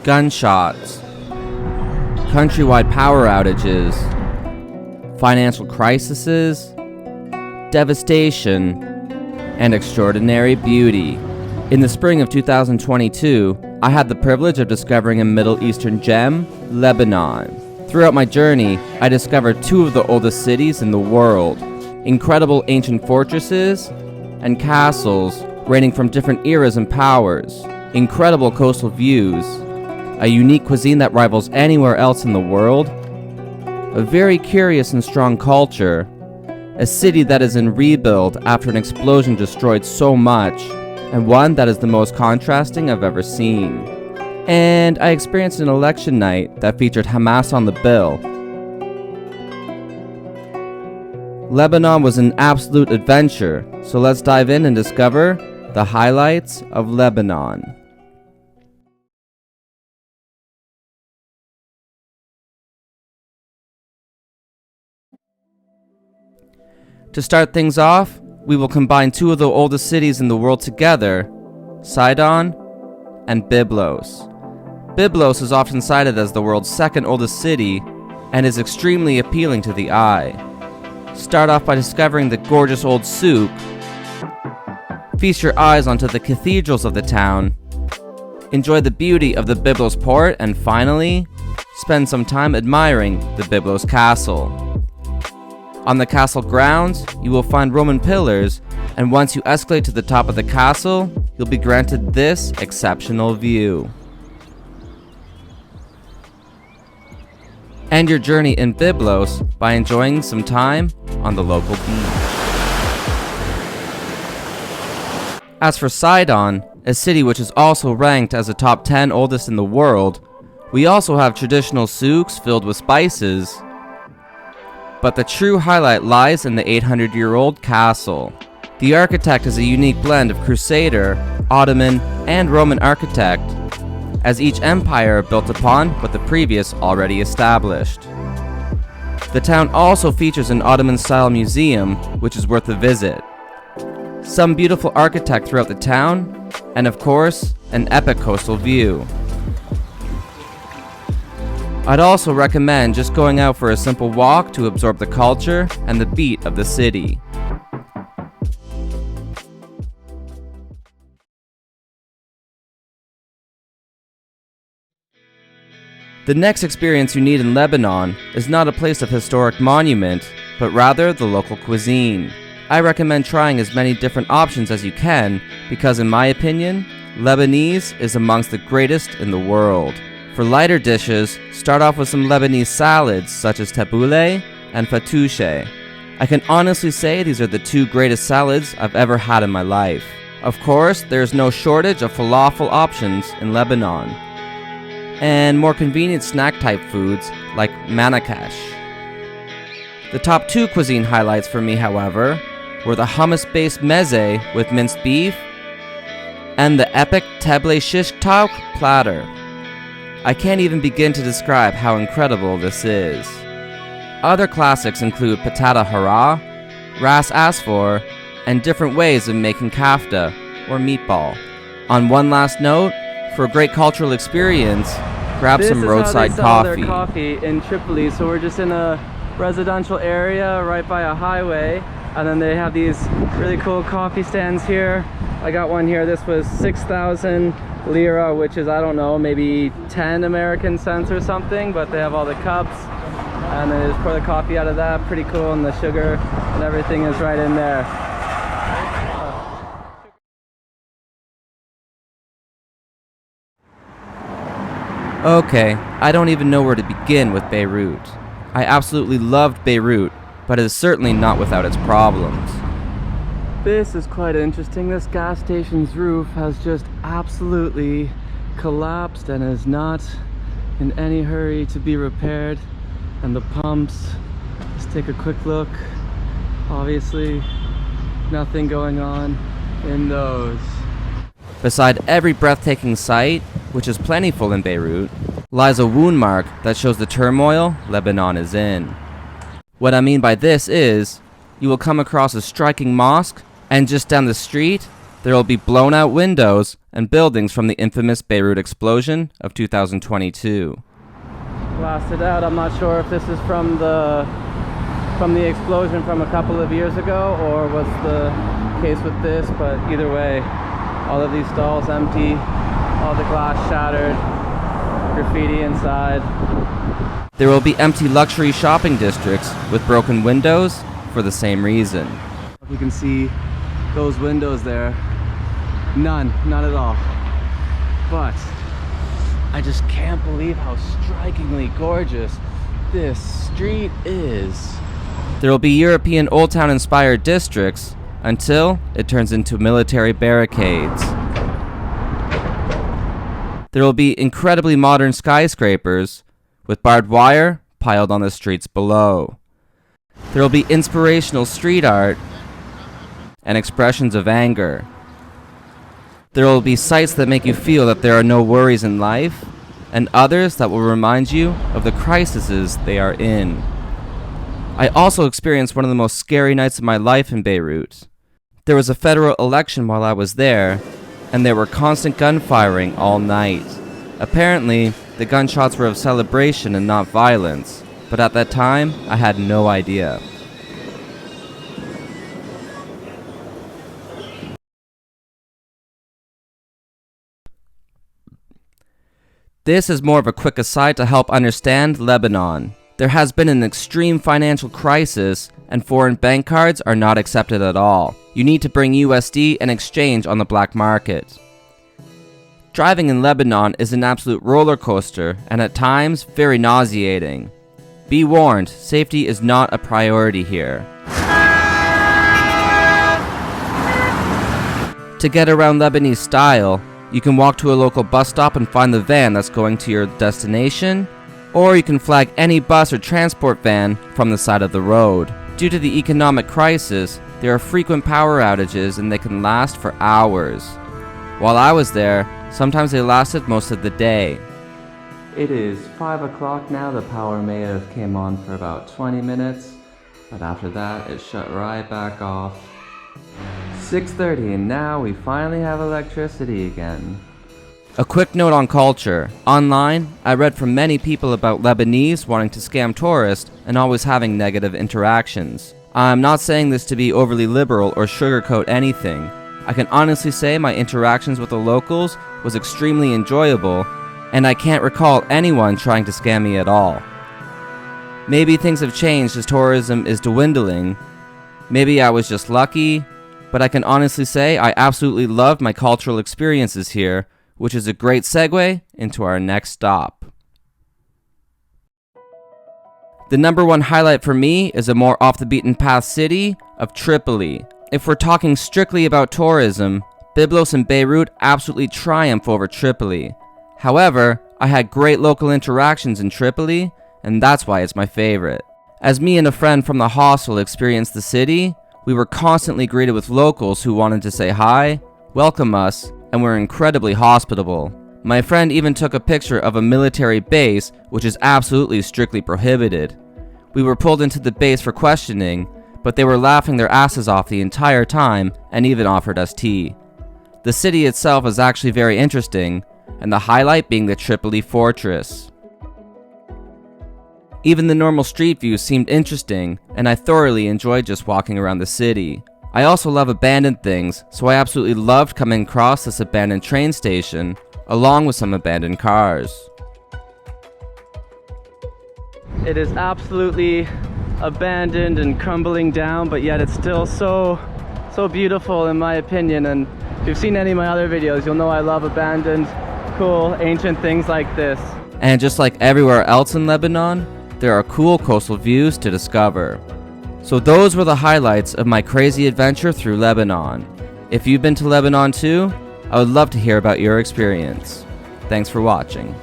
gunshots, countrywide power outages, financial crises, devastation, and extraordinary beauty. In the spring of 2022, I had the privilege of discovering a Middle Eastern gem, Lebanon. Throughout my journey, I discovered two of the oldest cities in the world, incredible ancient fortresses and castles reigning from different eras and powers, incredible coastal views, a unique cuisine that rivals anywhere else in the world, a very curious and strong culture, a city that is in rebuild after an explosion destroyed so much, and one that is the most contrasting I've ever seen. And I experienced an election night that featured Hamas on the bill. Lebanon was an absolute adventure, so let's dive in and discover the highlights of Lebanon. To start things off, we will combine two of the oldest cities in the world together, Sidon and Byblos. Byblos is often cited as the world's second oldest city and is extremely appealing to the eye. Start off by discovering the gorgeous old souk, feast your eyes onto the cathedrals of the town, enjoy the beauty of the Byblos port, and finally, spend some time admiring the Byblos castle. On the castle grounds, you will find Roman pillars, and once you escalate to the top of the castle, you'll be granted this exceptional view. End your journey in Byblos by enjoying some time on the local beach. As for Sidon, a city which is also ranked as a top 10 oldest in the world, we also have traditional souks filled with spices, but the true highlight lies in the 800-year-old castle. The architect is a unique blend of Crusader, Ottoman, and Roman architect, as each empire built upon what the previous already established. The town also features an Ottoman-style museum, which is worth a visit. Some beautiful architect throughout the town, and of course, an epic coastal view. I'd also recommend just going out for a simple walk to absorb the culture and the beat of the city. The next experience you need in Lebanon is not a place of historic monument, but rather the local cuisine. I recommend trying as many different options as you can because in my opinion, Lebanese is amongst the greatest in the world. For lighter dishes, start off with some Lebanese salads such as tabbouleh and fattoush. I can honestly say these are the two greatest salads I've ever had in my life. Of course, there is no shortage of falafel options in Lebanon, and more convenient snack-type foods like manakash. The top two cuisine highlights for me, however, were the hummus-based meze with minced beef and the epic teble shish taouk platter. I can't even begin to describe how incredible this is. Other classics include patata hara, ras asfor, and different ways of making kafta, or meatball. On one last note, for a great cultural experience, grab some roadside coffee. This is how they sell their coffee in Tripoli. So we're just in a residential area right by a highway, and then they have these really cool coffee stands here. I got one here. This was 6,000 lira, which is, I don't know, maybe 10 American cents or something, but they have all the cups, and they just pour the coffee out of that. Pretty cool, and the sugar and everything is right in there. Okay, I don't even know where to begin with Beirut. I absolutely loved Beirut, but it is certainly not without its problems. This is quite interesting. This gas station's roof has just absolutely collapsed and is not in any hurry to be repaired. And the pumps, let's take a quick look. Obviously, nothing going on in those. Beside every breathtaking sight, which is plentiful in Beirut, lies a wound mark that shows the turmoil Lebanon is in. What I mean by this is, you will come across a striking mosque, and just down the street, There will be blown out windows and buildings from the infamous Beirut explosion of 2022. Blasted out. I'm not sure if this is from the explosion from a couple of years ago or what's the case with this, but either way, all of these stalls empty, all the glass shattered, graffiti inside. There will be empty luxury shopping districts with broken windows for the same reason. You can see those windows there. None at all. But I just can't believe how strikingly gorgeous this street is. There will be European Old Town inspired districts until it turns into military barricades. There will be incredibly modern skyscrapers with barbed wire piled on the streets below. There will be inspirational street art and expressions of anger. There will be sights that make you feel that there are no worries in life, and others that will remind you of the crises they are in. I also experienced one of the most scary nights of my life in Beirut. There was a federal election while I was there, and there were constant gunfiring all night. Apparently, the gunshots were of celebration and not violence, but at that time, I had no idea. This is more of a quick aside to help understand Lebanon. There has been an extreme financial crisis, and foreign bank cards are not accepted at all. You need to bring USD and exchange on the black market. Driving in Lebanon is an absolute roller coaster and at times very nauseating. Be warned, safety is not a priority here. To get around Lebanese style, you can walk to a local bus stop and find the van that's going to your destination, or you can flag any bus or transport van from the side of the road. Due to the economic crisis, there are frequent power outages and they can last for hours. While I was there, sometimes they lasted most of the day. It is 5 o'clock now. The power may have came on for about 20 minutes, but after that it shut right back off. 6:30 and now we finally have electricity again. A quick note on culture. Online, I read from many people about Lebanese wanting to scam tourists and always having negative interactions. I'm not saying this to be overly liberal or sugarcoat anything. I can honestly say my interactions with the locals was extremely enjoyable, and I can't recall anyone trying to scam me at all. Maybe things have changed as tourism is dwindling. Maybe I was just lucky, but I can honestly say I absolutely loved my cultural experiences here, which is a great segue into our next stop. The number one highlight for me is a more off the beaten path city of Tripoli. If we're talking strictly about tourism, Byblos and Beirut absolutely triumph over Tripoli. However, I had great local interactions in Tripoli, and that's why it's my favorite. As me and a friend from the hostel experienced the city, we were constantly greeted with locals who wanted to say hi, welcome us, and were incredibly hospitable. My friend even took a picture of a military base, which is absolutely strictly prohibited. We were pulled into the base for questioning, but they were laughing their asses off the entire time and even offered us tea. The city itself is actually very interesting, and the highlight being the Tripoli fortress. Even the normal street views seemed interesting, and I thoroughly enjoyed just walking around the city. I also love abandoned things, so I absolutely loved coming across this abandoned train station, along with some abandoned cars. It is absolutely abandoned and crumbling down, but yet it's still so beautiful in my opinion. And if you've seen any of my other videos, you'll know I love abandoned, cool, ancient things like this. And just like everywhere else in Lebanon, there are cool coastal views to discover. So those were the highlights of my crazy adventure through Lebanon. If you've been to Lebanon too, I would love to hear about your experience. Thanks for watching.